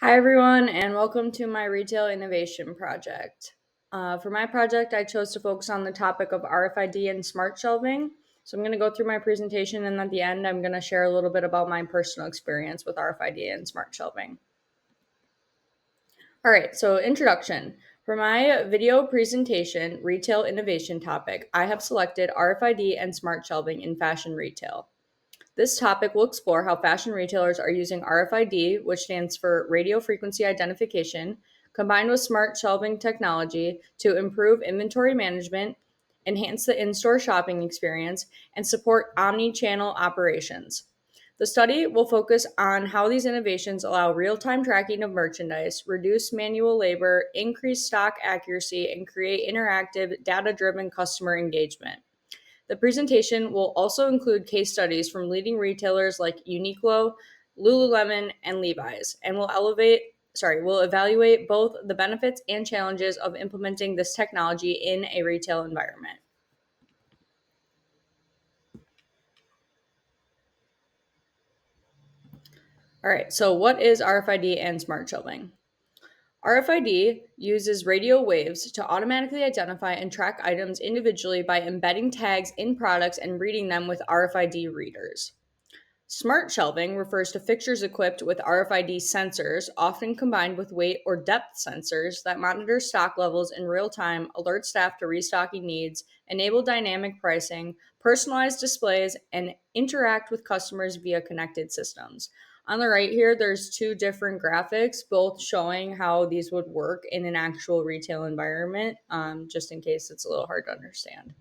Hi, everyone, and welcome to my retail innovation project. For my project, I chose to focus on the topic of RFID and smart shelving. So, I'm going to go through my presentation, and at the end, I'm going to share a little bit about my personal experience with RFID and smart shelving. All right, so introduction. For my video presentation, retail innovation topic, I have selected RFID and smart shelving in fashion retail. This topic will explore how fashion retailers are using RFID, which stands for radio frequency identification, combined with smart shelving technology to improve inventory management, enhance the in store shopping experience, and support omni channel operations. The study will focus on how these innovations allow real time tracking of merchandise, reduce manual labor, increase stock accuracy, and create interactive, data driven customer engagement. The presentation will also include case studies from leading retailers like Uniqlo, Lululemon, and Levi's, and will evaluate both the benefits and challenges of implementing this technology in a retail environment. All right, so what is RFID and smart shelving? RFID uses radio waves to automatically identify and track items individually by embedding tags in products and reading them with RFID readers. Smart shelving refers to fixtures equipped with RFID sensors, often combined with weight or depth sensors that monitor stock levels in real time, alert staff to restocking needs, enable dynamic pricing, personalize displays, and interact with customers via connected systems. On the right here, there's two different graphics, both showing how these would work in an actual retail environment, just in case it's a little hard to understand.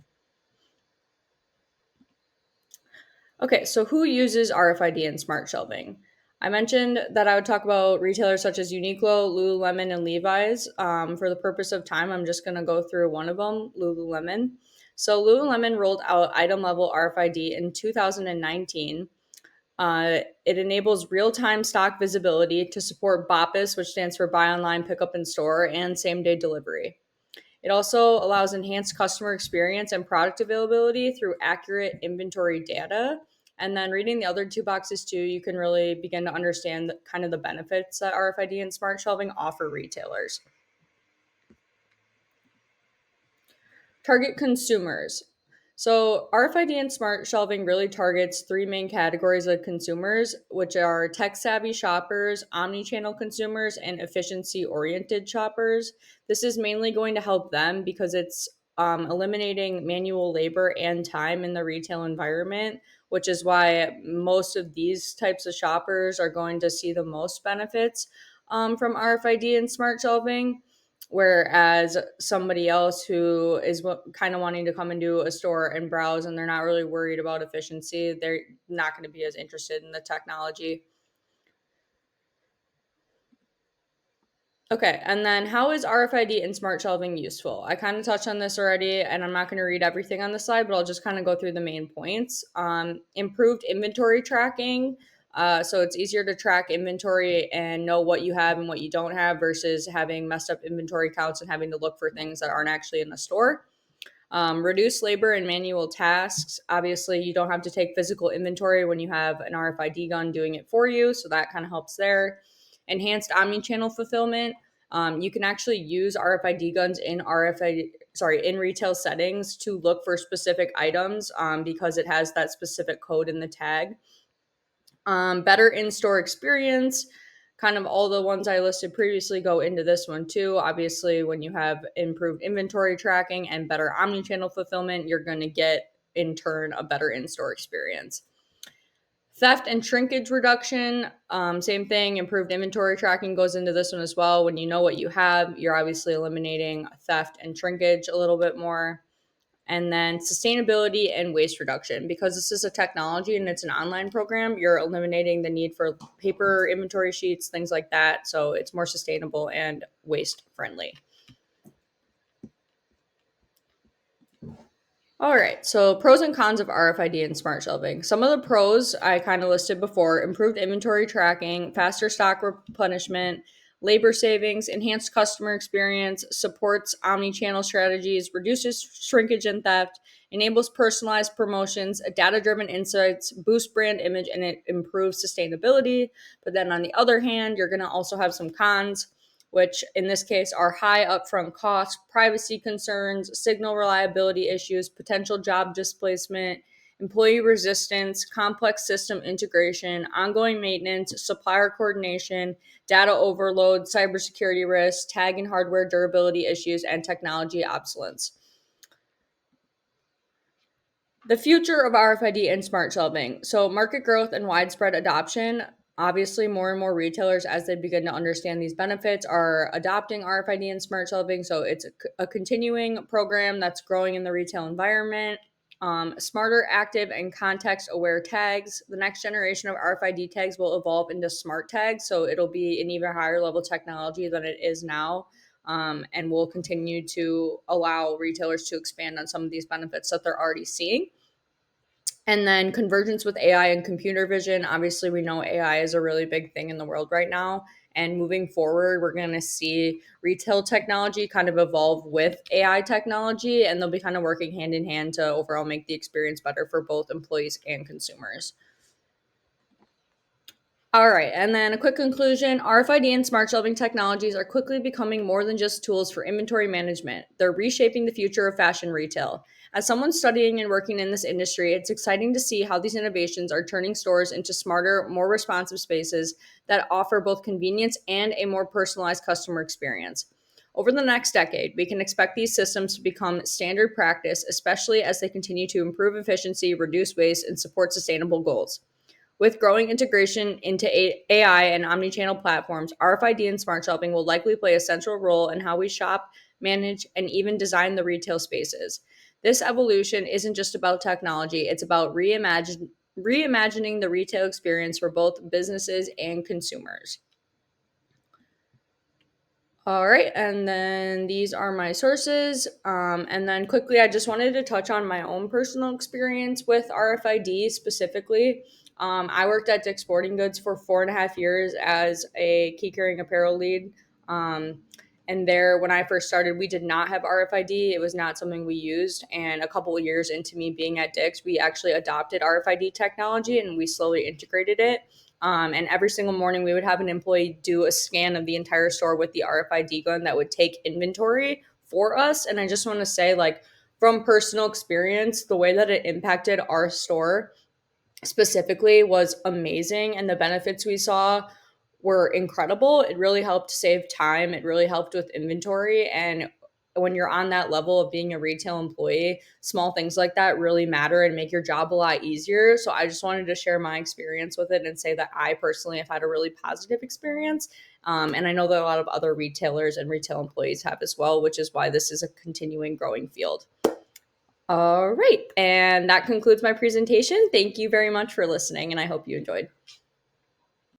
Okay, so who uses RFID and smart shelving? I mentioned that I would talk about retailers such as Uniqlo, Lululemon, and Levi's. For the purpose of time, I'm just going to go through one of them, Lululemon. So, Lululemon rolled out item level RFID in 2019. It enables real time stock visibility to support BOPIS, which stands for Buy Online, Pick Up in Store, and same day delivery. It also allows enhanced customer experience and product availability through accurate inventory data. And then reading the other two boxes too, you can really begin to understand kind of the benefits that RFID and smart shelving offer retailers. Target consumers. So, RFID and smart shelving really targets three main categories of consumers, which are tech savvy shoppers, omni channel consumers, and efficiency oriented shoppers. This is mainly going to help them because it's eliminating manual labor and time in the retail environment, which is why most of these types of shoppers are going to see the most benefits from RFID and smart shelving. Whereas somebody else who is kind of wanting to come into a store and browse and they're not really worried about efficiency, they're not going to be as interested in the technology. Okay, and then how is RFID and smart shelving useful? I kind of touched on this already, and I'm not going to read everything on the slide, but I'll just kind of go through the main points. Improved inventory tracking. So it's easier to track inventory and know what you have and what you don't have versus having messed up inventory counts and having to look for things that aren't actually in the store. Reduce labor and manual tasks. Obviously, you don't have to take physical inventory when you have an RFID gun doing it for you, so that kind of helps there. Enhanced omni-channel fulfillment. You can actually use RFID guns in retail settings to look for specific items because it has that specific code in the tag. Better in-store experience. Kind of all the ones I listed previously go into this one too. Obviously, when you have improved inventory tracking and better omni-channel fulfillment, you're going to get in turn a better in-store experience. Theft and shrinkage reduction, same thing. Improved inventory tracking goes into this one as well. When you know what you have, you're obviously eliminating theft and shrinkage a little bit more. And then sustainability and waste reduction. Because this is a technology and it's an online program, you're eliminating the need for paper inventory sheets, things like that. So it's more sustainable and waste friendly. All right, so pros and cons of RFID and smart shelving. Some of the pros I kind of listed before: improved inventory tracking, faster stock replenishment, labor savings, enhanced customer experience, supports omni-channel strategies, reduces shrinkage and theft, enables personalized promotions, data-driven insights, boosts brand image, and it improves sustainability. But then on the other hand, you're going to also have some cons, which in this case are high upfront costs, privacy concerns, signal reliability issues, potential job displacement, employee resistance, complex system integration, ongoing maintenance, supplier coordination, data overload, cybersecurity risks, tag and hardware durability issues, and technology obsolescence. The future of RFID and smart shelving. So, market growth and widespread adoption. Obviously, more and more retailers, as they begin to understand these benefits, are adopting RFID and smart shelving. So, it's a continuing program that's growing in the retail environment. Smarter, active, and context aware tags. The next generation of RFID tags will evolve into smart tags. So, it'll be an even higher level technology than it is now. And will continue to allow retailers to expand on some of these benefits that they're already seeing. And then convergence with AI and computer vision. Obviously, we know AI is a really big thing in the world right now. And moving forward, we're going to see retail technology kind of evolve with AI technology, and they'll be kind of working hand in hand to overall make the experience better for both employees and consumers. All right, and then a quick conclusion. RFID and smart shelving technologies are quickly becoming more than just tools for inventory management. They're reshaping the future of fashion retail. As someone studying and working in this industry, it's exciting to see how these innovations are turning stores into smarter, more responsive spaces that offer both convenience and a more personalized customer experience. Over the next decade, we can expect these systems to become standard practice, especially as they continue to improve efficiency, reduce waste, and support sustainable goals. With growing integration into AI and omnichannel platforms, RFID and smart shopping will likely play a central role in how we shop, manage, and even design the retail spaces. This evolution isn't just about technology, it's about reimagining the retail experience for both businesses and consumers. All right, and then these are my sources. And then quickly, I just wanted to touch on my own personal experience with RFID specifically. I worked at Dick's Sporting Goods for 4.5 years as a key carrying apparel lead. And there, when I first started, we did not have RFID. It was not something we used. And a couple of years into me being at Dick's, we actually adopted RFID technology and we slowly integrated it. And every single morning, we would have an employee do a scan of the entire store with the RFID gun that would take inventory for us. And I just want to say, like, from personal experience, the way that it impacted our store specifically was amazing. And the benefits we saw were incredible. It really helped save time. It really helped with inventory. And when you're on that level of being a retail employee, small things like that really matter and make your job a lot easier. So I just wanted to share my experience with it and say that I personally have had a really positive experience. And I know that a lot of other retailers and retail employees have as well, which is why this is a continuing growing field. All right. And that concludes my presentation. Thank you very much for listening, and I hope you enjoyed.